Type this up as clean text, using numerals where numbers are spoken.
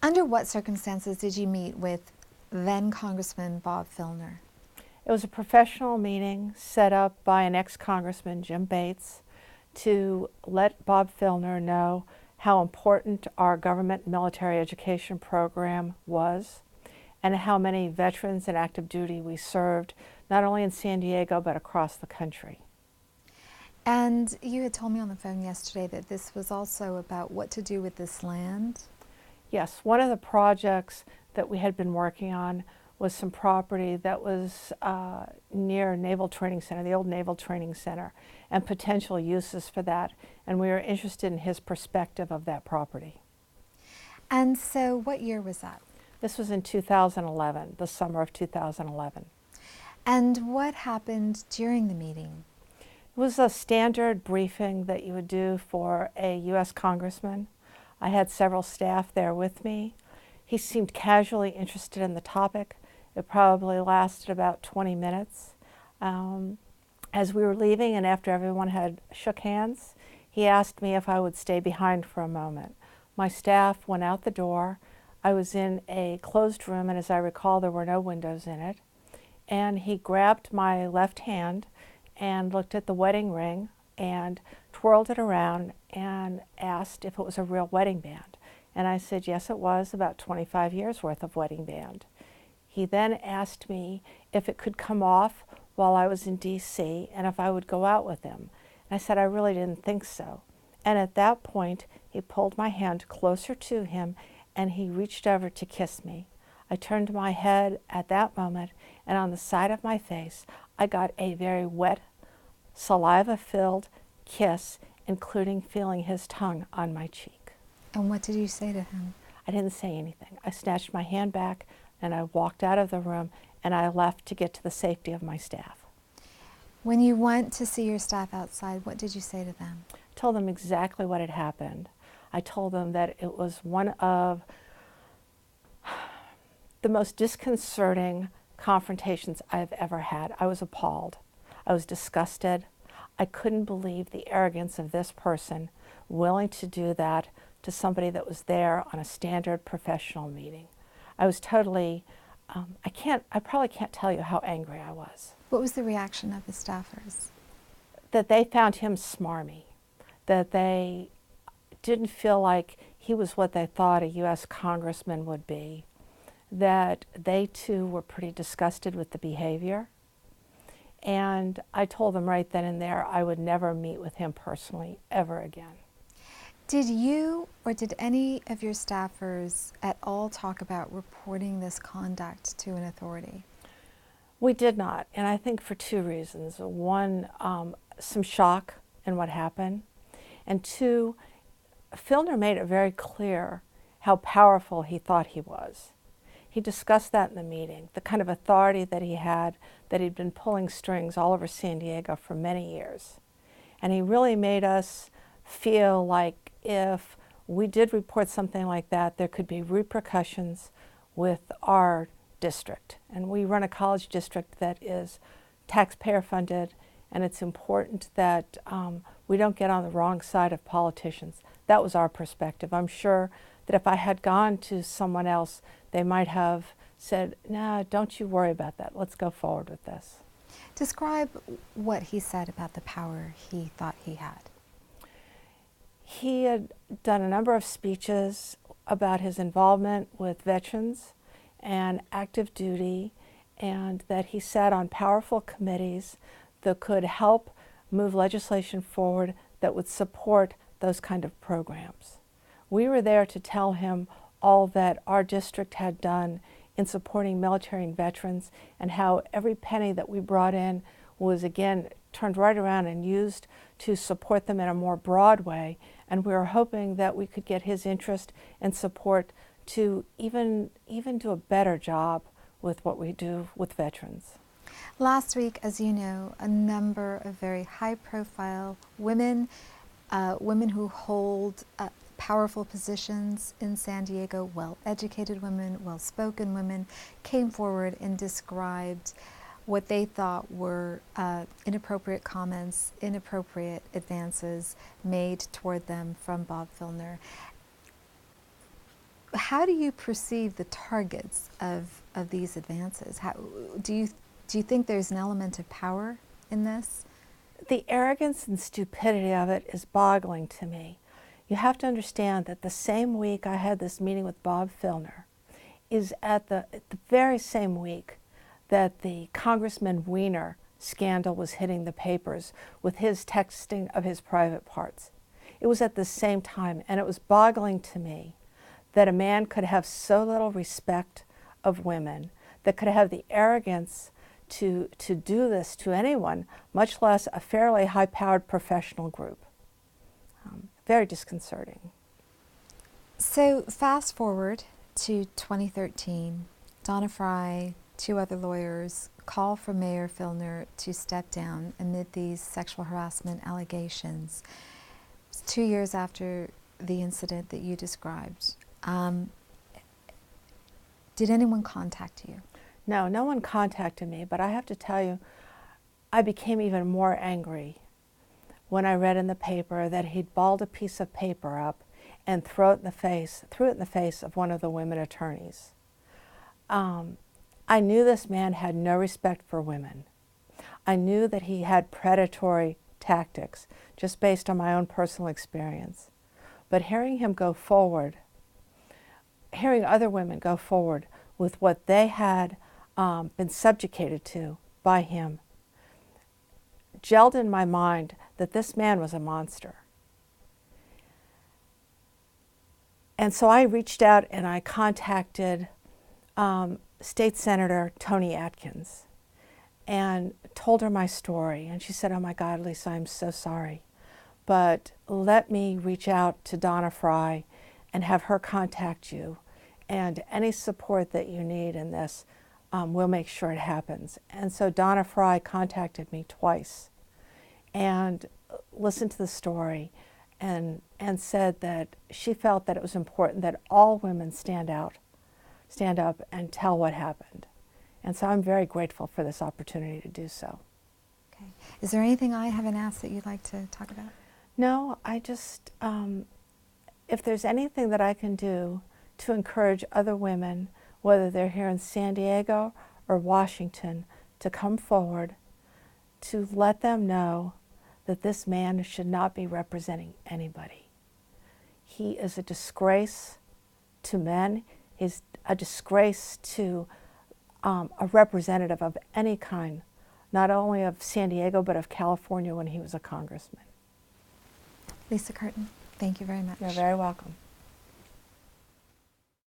Under what circumstances did you meet with then Congressman Bob Filner? It was a professional meeting set up by an ex-congressman, Jim Bates, to let Bob Filner know how important our government military education program was and how many veterans in active duty we served, not only in San Diego, but across the country. And you had told me on the phone yesterday that this was also about what to do with this land. Yes, one of the projects that we had been working on was some property that was near Naval Training Center, the old Naval Training Center, and potential uses for that. And we were interested in his perspective of that property. And so what year was that? This was in 2011, the summer of 2011. And what happened during the meeting? It was a standard briefing that you would do for a U.S. congressman. I had several staff there with me. He seemed casually interested in the topic. It probably lasted about 20 minutes. As we were leaving and after everyone had shook hands, he asked me if I would stay behind for a moment. My staff went out the door. I was in a closed room, and as I recall, there were no windows in it. And he grabbed my left hand and looked at the wedding ring and twirled it around and asked if it was a real wedding band. And I said, yes, it was, about 25 years worth of wedding band. He then asked me if it could come off while I was in D.C. and if I would go out with him. And I said I really didn't think so. And at that point, he pulled my hand closer to him and he reached over to kiss me. I turned my head at that moment, and on the side of my face, I got a very wet, saliva-filled kiss, including feeling his tongue on my cheek. And what did you say to him? I didn't say anything. I snatched my hand back and I walked out of the room and I left to get to the safety of my staff. When you went to see your staff outside, what did you say to them? I told them exactly what had happened. I told them that it was one of the most disconcerting confrontations I've ever had. I was appalled. I was disgusted. I couldn't believe the arrogance of this person willing to do that to somebody that was there on a standard professional meeting. I was totally, I probably can't tell you how angry I was. What was the reaction of the staffers? That they found him smarmy, that they didn't feel like he was what they thought a U.S. congressman would be, that they too were pretty disgusted with the behavior. And I told them right then and there I would never meet with him personally ever again. Did you or did any of your staffers at all talk about reporting this conduct to an authority? We did not, and I think for two reasons. One, some shock in what happened, and two, Filner made it very clear how powerful he thought he was. He discussed that in the meeting, the kind of authority that he had, that he'd been pulling strings all over San Diego for many years. And he really made us feel like if we did report something like that, there could be repercussions with our district. And we run a college district that is taxpayer funded, and it's important that we don't get on the wrong side of politicians. That was our perspective. I'm sure that if I had gone to someone else, they might have said, no, don't you worry about that. Let's go forward with this. Describe what he said about the power he thought he had. He had done a number of speeches about his involvement with veterans and active duty, and that he sat on powerful committees that could help move legislation forward that would support those kind of programs. We were there to tell him all that our district had done in supporting military and veterans, and how every penny that we brought in was again turned right around and used to support them in a more broad way. And we were hoping that we could get his interest and support to even do a better job with what we do with veterans. Last week, as you know, a number of very high-profile women, women who hold powerful positions in San Diego, well-educated women, well-spoken women, came forward and described what they thought were inappropriate comments, inappropriate advances made toward them from Bob Filner. how do you perceive the targets of these advances? How, do you think there's an element of power in this? The arrogance and stupidity of it is boggling to me. You have to understand that the same week I had this meeting with Bob Filner is at the very same week that the Congressman Wiener scandal was hitting the papers with his texting of his private parts. It was at the same time, and it was boggling to me that a man could have so little respect of women, that could have the arrogance to do this to anyone, much less a fairly high-powered professional group. Very disconcerting. So fast forward to 2013, Donna Fry, two other lawyers, call for Mayor Filner to step down amid these sexual harassment allegations. It's 2 years after the incident that you described. Did anyone contact you? No, no one contacted me, but I have to tell you, I became even more angry when I read in the paper that he'd balled a piece of paper up and threw it in the face of one of the women attorneys. I knew this man had no respect for women. I knew that he had predatory tactics, just based on my own personal experience. But hearing him go forward, hearing other women go forward with what they had been subjugated to by him, gelled in my mind that this man was a monster. And so I reached out and I contacted State Senator Toni Atkins and told her my story. And she said, "Oh my God, Lisa, I'm so sorry. But let me reach out to Donna Fry and have her contact you. And any support that you need in this, we'll make sure it happens." And so Donna Fry contacted me twice and listened to the story and said that she felt that it was important that all women stand up and tell what happened. And so I'm very grateful for this opportunity to do so. Okay. Is there anything I haven't asked that you'd like to talk about? No, I just, if there's anything that I can do to encourage other women, whether they're here in San Diego or Washington, to come forward, to let them know that this man should not be representing anybody. He is a disgrace to men. He's a disgrace to a representative of any kind, not only of San Diego, but of California when he was a congressman. Lisa Curtin, thank you very much. You're very welcome.